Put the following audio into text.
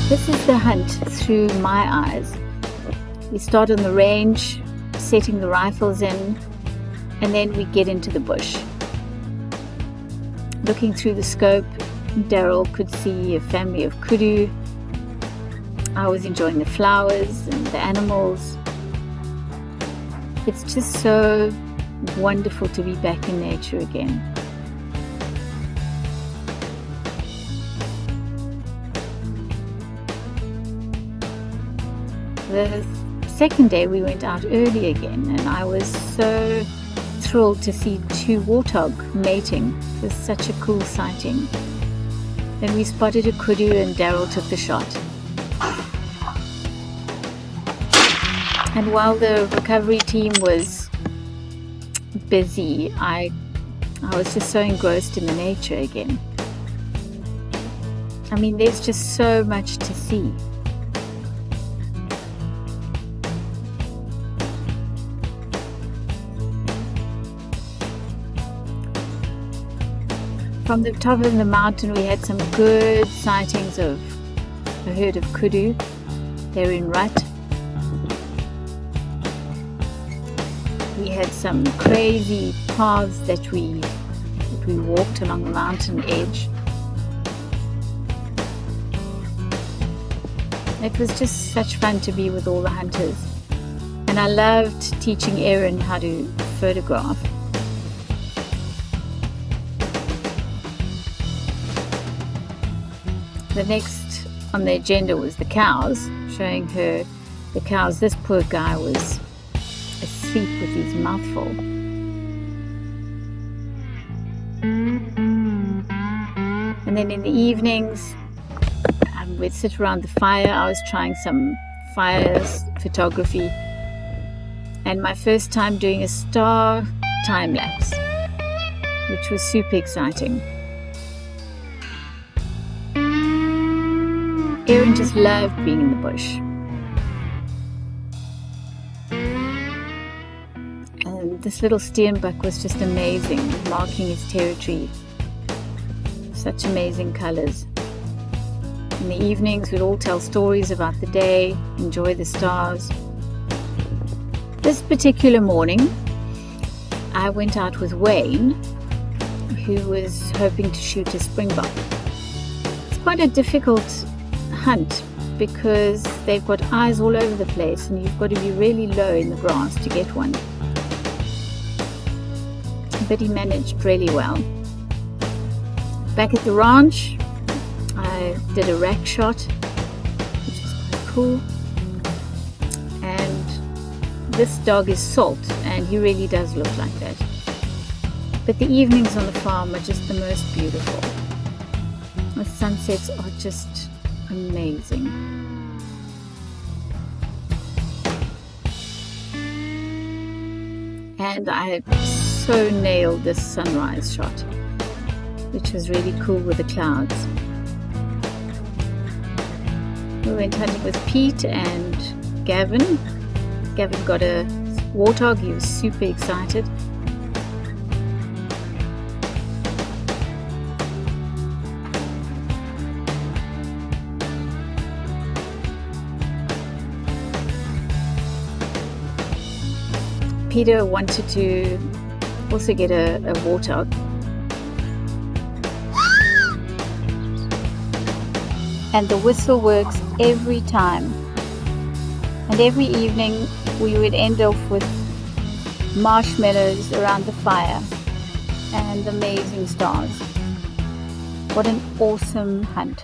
This is the hunt through my eyes. We start on the range, setting the rifles in, and then we get into the bush. Looking through the scope, Daryl could see a family of kudu. I was enjoying the flowers and the animals. It's just so wonderful to be back in nature again. The second day we went out early again, and I was so thrilled to see two warthog mating. It was such a cool sighting. Then we spotted a kudu and Daryl took the shot. And while the recovery team was busy, I was just so engrossed in the nature again. I mean, there's just so much to see. From the top of the mountain, we had some good sightings of a herd of kudu. They're in rut. We had some crazy paths that we walked along the mountain edge. It was just such fun to be with all the hunters. And I loved teaching Erin how to photograph. The next on the agenda was the cows, showing her the cows. This poor guy was asleep with his mouth full. And then in the evenings, we'd sit around the fire. I was trying some fire photography, and my first time doing a star time lapse, which was super exciting. Erin just loved being in the bush. And this little steenbuck was just amazing, marking his territory. Such amazing colors. In the evenings, we'd all tell stories about the day, enjoy the stars. This particular morning, I went out with Wayne, who was hoping to shoot a springbok. It's quite a difficult hunt because they've got eyes all over the place and you've got to be really low in the grass to get one. But he managed really well. Back at the ranch, I did a rack shot, which is quite cool. And this dog is Salt, and he really does look like that. But the evenings on the farm are just the most beautiful. The sunsets are just amazing. And I so nailed this sunrise shot, which was really cool with the clouds. We went hunting with Pete and Gavin. Gavin got a warthog. He was super excited. Peter wanted to also get a warthog. And the whistle works every time. And every evening we would end off with marshmallows around the fire and amazing stars. What an awesome hunt.